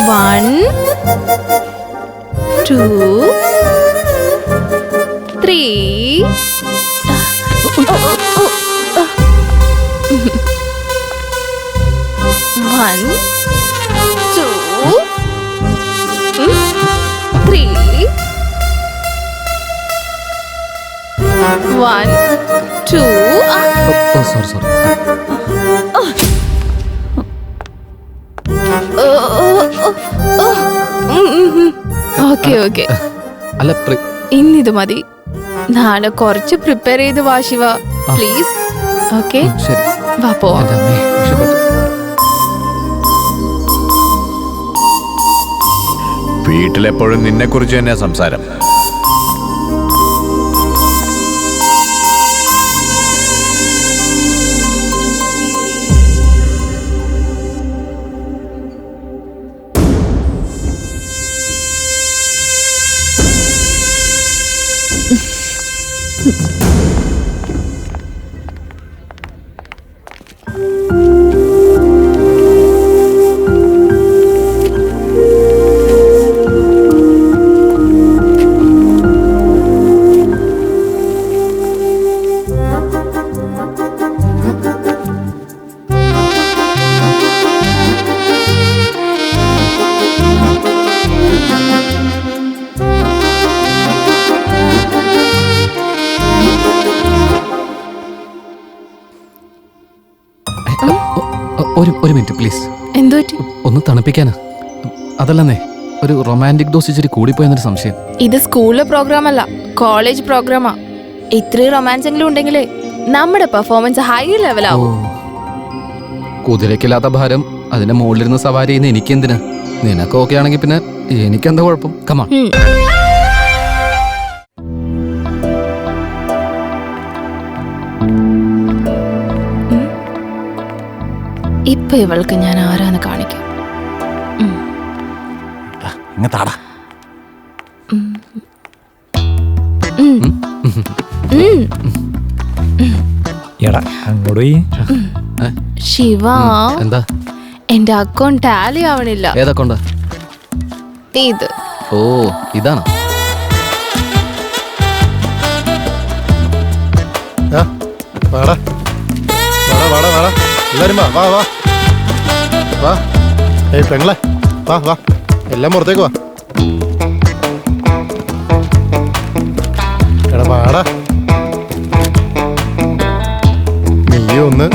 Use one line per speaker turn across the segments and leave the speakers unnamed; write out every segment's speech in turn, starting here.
1 2 3 1 2 3 1 2
sorry
okay
അല്ല
ഇന്നിത് മതി. നാളെ കുറച്ച് പ്രിപ്പയർ ചെയ്ത് വാ ശിവ പ്ലീസ്. ഓക്കെ
ശരി
വാ പോവാം.
വീട്ടിലെപ്പോഴും നിന്നെ കുറിച്ച് തന്നെ സംസാരം.
ഒരു മിനിറ്റ് പ്ലീസ്.
എന്തോ
ഒന്ന് തണുപ്പിക്കാനാ. അതല്ലെന്നേ, ഒരു റൊമാൻറ്റിക് ഡോസ് ഇച്ചിരി കൂടിപ്പോയെന്നൊരു സംശയം.
ഇത് സ്കൂളിലെ പ്രോഗ്രാം അല്ല, കോളേജ് പ്രോഗ്രാമാ. ഇത്രയും റൊമാൻസ് എങ്കിലും ഉണ്ടെങ്കിലേ നമ്മുടെ പെർഫോമൻസ് ഹൈ ലെവലാവും.
കുതിരക്കില്ലാത്ത ഭാരം അതിന്റെ മുകളിലിരുന്ന് സവാരി ചെയ്യുന്ന എനിക്കെന്തിനാ? നിനക്ക് ഓക്കെ ആണെങ്കിൽ പിന്നെ എനിക്കെന്താ കുഴപ്പം? കമാ.
ഇപ്പൊ ഇവൾക്ക് ഞാൻ ആരാന്ന് കാണിക്കാം. ശിവ,
എന്താ
എന്റെ അക്കൗണ്ട് ടാലി ആവണില്ല.
ഏതക്കൗണ്ടാ?
ഇത്.
ഓ, ഇതാണോ?
എല്ലാരും വാ വാ വാ. ഏയ് പെങ്ങളെ, വാ വാ, എല്ലാം പുറത്തേക്ക് വാ. എടാ വാടാ, നീ ഒന്ന്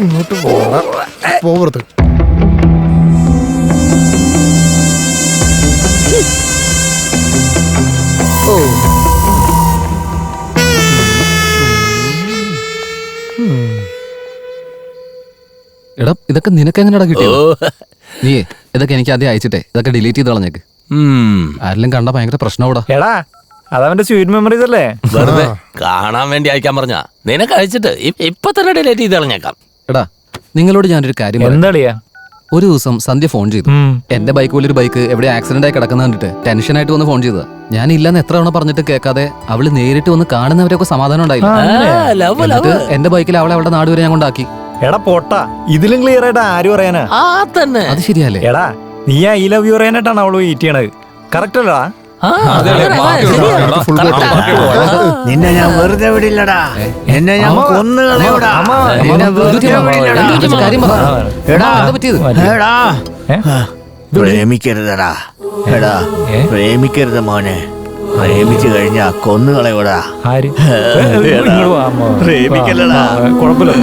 ഇങ്ങോട്ട് പോവരുത്. ഓ,
എടാ ഇതൊക്കെ നിനക്ക് എങ്ങനെയാ കിട്ടിയോ? നീ ഇതൊക്കെ എനിക്ക് ആദ്യം അയച്ചിട്ടേ ഇതൊക്കെ ഡിലീറ്റ് ചെയ്ത് കളഞ്ഞേക്ക്. ആരെങ്കിലും കണ്ട ഭയങ്കര പ്രശ്നമാടാ.
എടാ അതവന്റെ സ്വീറ്റ് മെമ്മറീസ് അല്ലേ?
വെറുതെ കാണാൻ വേണ്ടി അയക്കാൻ പറഞ്ഞ നിനക്ക് അയച്ചിട്ട് ഇപ്പൊ തന്നെ ഡിലീറ്റ് ചെയ്ത് കളഞ്ഞേക്കാം.
എടാ നിങ്ങളോട് ഞാനൊരു കാര്യം
എന്താളിയാ?
ഒരു ദിവസം സന്ധ്യ ഫോൺ ചെയ്തു. എന്റെ ബൈക്ക് പോലൊരു ബൈക്ക് എവിടെ ആക്സിഡന്റ് ആയി കിടക്കുന്ന കണ്ടിട്ട് ടെൻഷനായിട്ട് വന്ന് ഫോൺ ചെയ്തതാ. ഞാൻ ഇല്ലെന്ന് എത്ര തവണ പറഞ്ഞിട്ട് കേൾക്കാതെ അവള് നേരിട്ട് വന്ന് കാണുന്നവരൊക്കെ സമാധാനം ഉണ്ടായില്ല. എന്റെ ബൈക്കിൽ അവളെ അവളുടെ നാട് വരെ ഞാൻ കൊണ്ടാക്കി.
എടാ പോട്ടാ, ഇതിലും ക്ലിയർ ആയിട്ട് ആര് പറയാനാ?
അത് ശരിയല്ലേ?
എടാ നീ ഐ ലവ് യു പറയാനായിട്ടാണ് അവള് വെയിറ്റ് ചെയ്യണത്. കറക്റ്റ് അല്ലടാ?
നിന്നെ ഞാൻ വെറുതെ വിടില്ലടാ, എന്നെ ഞാൻ കൊന്നുകളയൂടാ. പ്രേമിക്കരുതടാ, എടാ പ്രേമിക്കരുത് മോനെ. പ്രേമിച്ചു കഴിഞ്ഞാ കൊന്നുകളയൂടാ. പ്രേമിക്കല്ലടാ,
കുഴപ്പമില്ല.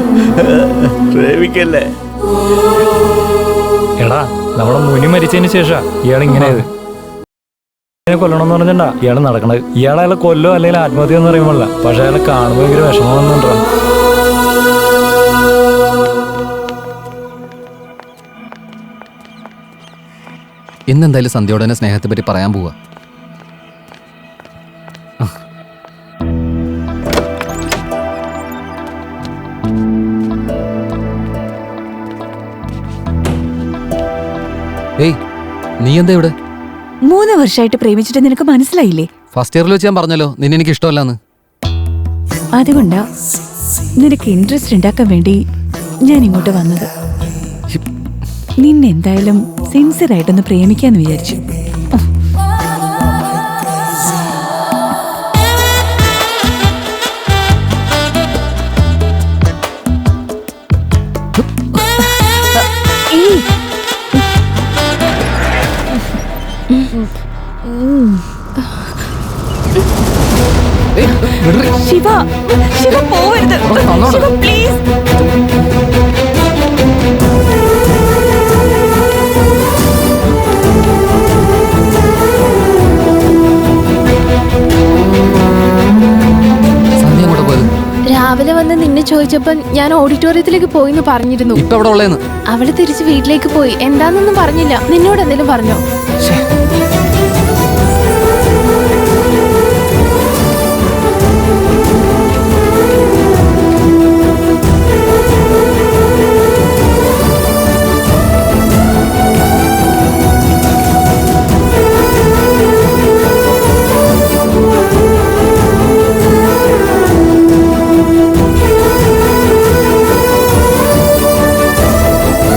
പ്രേമിക്കല്ലേ.
എടാ നമ്മുടെ മുനി മരിച്ചതിന് ശേഷം ഇയാൾ ഇങ്ങനെ കൊല്ലണമെന്ന് പറഞ്ഞാ ഇയാള് നടക്കണത്. ഇയാളെ കൊല്ലോ അല്ലെങ്കിൽ ആത്മഹത്യ എന്ന് പറയുമ്പോഴല്ല, പക്ഷെ അയാളെ കാണുമ്പോൾ ഭയങ്കര വിഷമമെന്നുണ്ടോ.
ഇന്നെന്തായാലും സന്ധ്യയോടെ തന്നെ സ്നേഹത്തെ പറ്റി പറയാൻ പോവാ. ഏയ് നീ എന്താ ഇവിടെ?
3 വർഷമായിട്ട് പ്രേമിച്ചിട്ട് നിനക്ക് മനസ്സിലായില്ലേ?
ഫസ്റ്റ് ഇയറിൽ വെച്ച് ഞാൻ പറഞ്ഞല്ലോ നിന്നെ എനിക്ക് ഇഷ്ടമല്ലാന്ന്.
അതുകൊണ്ടാ നിനക്ക് ഇൻട്രസ്റ്റ് ഉണ്ടാക്കാൻ വേണ്ടി ഞാൻ ഇങ്ങോട്ട് വന്നത്. നിന്നെന്തായാലും സിൻസിയർ ആയിട്ടൊന്ന് പ്രേമിക്കാന്ന് വിചാരിച്ചു. ശിവ, ശിവ പോവരുത്. ശിവ പ്ലീസ്.
സന്ധ്യ അങ്ങോട്ട് പോയത്.
രാവിലെ വന്ന് നിന്നെ ചോദിച്ചപ്പോ ഞാൻ ഓഡിറ്റോറിയത്തിലേക്ക് പോയിന്ന് പറഞ്ഞിരുന്നു.
ഇപ്പൊ അവിടെ ഉള്ളേന്ന്.
അവള് തിരിച്ച് വീട്ടിലേക്ക് പോയി. എന്താന്നൊന്നും പറഞ്ഞില്ല. നിന്നോട് എന്തെങ്കിലും പറഞ്ഞോ?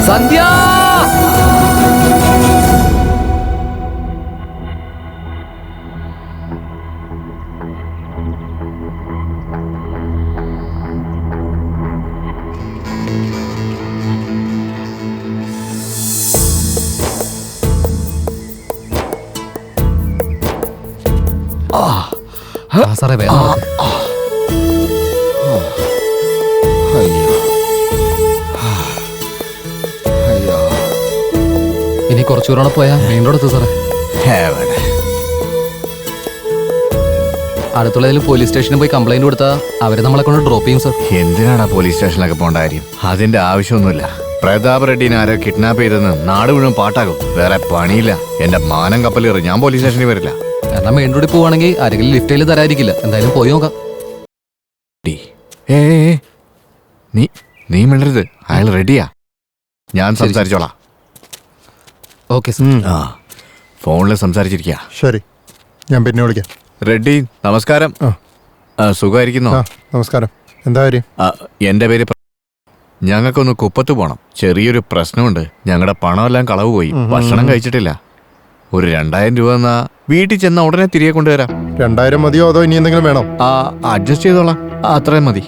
സന്ധ്യ സാറേ വേഗം നടക്ക്. ഇനി കുറച്ചുകൂടെ പോയാ മെയിൻ റോഡ് എത്തും സാറേ. അടുത്തുള്ള പോലീസ് സ്റ്റേഷനിൽ പോയി കംപ്ലൈന്റ് കൊടുത്താൽ അവര് നമ്മളെ കൊണ്ട് ഡ്രോപ്പ് ചെയ്യും സാർ.
എന്തിനാണ് പോലീസ് സ്റ്റേഷനിലൊക്കെ പോകേണ്ട കാര്യം? അതിന്റെ ആവശ്യമൊന്നുമില്ല. പ്രതാപ് റെഡ്ഡിനെ ആരോ കിഡ്നാപ്പ് ചെയ്തെന്ന് നാട് മുഴുവൻ പാട്ടാകും. വേറെ പണിയില്ല. എന്റെ മാനം കപ്പലേറി. ഞാൻ പോലീസ് സ്റ്റേഷനിൽ വരില്ല.
എന്നാൽ മെയിൻ റോഡിൽ പോവാണെങ്കിൽ ആരെങ്കിലും ലിഫ്റ്റിൽ തരാതിരിക്കില്ല. എന്തായാലും പോയി നോക്കാം.
നീ മിണ്ടരുത്. അയാൾ റെഡിയാ. ഞാൻ സംസാരിച്ചോളാം.
Okay sir.
ആ ഫോണിൽ സംസാരിച്ചിരിക്കുക.
ശരി, ഞാൻ പിന്നെ വിളിക്കാം.
റെഡ്ഡി നമസ്കാരം. സുഖമായിരിക്കുന്നോ?
നമസ്കാരം. എന്താ കാര്യം?
എന്റെ പേര് ഞങ്ങൾക്കൊന്ന് കുപ്പത്ത് പോണം. ചെറിയൊരു പ്രശ്നമുണ്ട്. ഞങ്ങളുടെ പണമെല്ലാം കളവ് പോയി. ഭക്ഷണം കഴിച്ചിട്ടില്ല. ഒരു 2000 രൂപ എന്നാ വീട്ടിൽ ചെന്ന ഉടനെ തിരികെ കൊണ്ടുവരാം.
2000 മതിയോ അതോ ഇനി എന്തെങ്കിലും വേണോ?
അഡ്ജസ്റ്റ് ചെയ്തോളാം. അത്രയും മതി.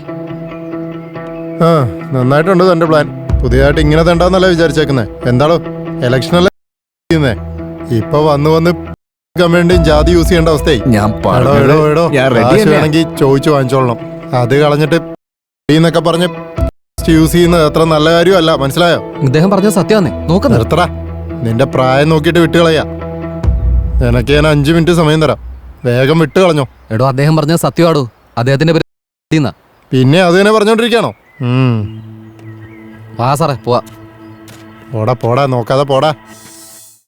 ആ, നന്നായിട്ടുണ്ട് തന്റെ പ്ലാൻ. പുതിയതായിട്ട് ഇങ്ങനെ തണ്ടാന്നല്ല വിചാരിച്ചേക്കുന്നേ. എന്താണോ ഇലക്ഷനല്ലേ ഇപ്പൊ വന്ന് വേണ്ടിയും ജാതി യൂസ് ചെയ്യേണ്ട അവസ്ഥയായി. വേണമെങ്കിൽ ചോദിച്ചു വാങ്ങിച്ചോളണം. അത് കളഞ്ഞിട്ട് എന്നൊക്കെ പറഞ്ഞ് യൂസ് ചെയ്യുന്നത് അത്ര നല്ല കാര്യമല്ല. മനസ്സിലായോ?
ഇദ്ദേഹം പറഞ്ഞ സത്യമാണേ. നോക്കാം.
നിർത്തടാ. നിന്റെ പ്രായം നോക്കിയിട്ട് വിട്ടുകളയാ. നിനക്ക് ഞാൻ 5 മിനിറ്റ് സമയം തരാം. വേഗം വിട്ട് കളഞ്ഞോ.
എടോ അദ്ദേഹം പറഞ്ഞ സത്യമാടോ. അദ്ദേഹത്തിന്റെ പേര്
പിന്നെ അത് തന്നെ പറഞ്ഞോണ്ടിരിക്കാണോ?
വാ സാറേ പോവാ.
പോടാ നോക്കാതെ പോടാ.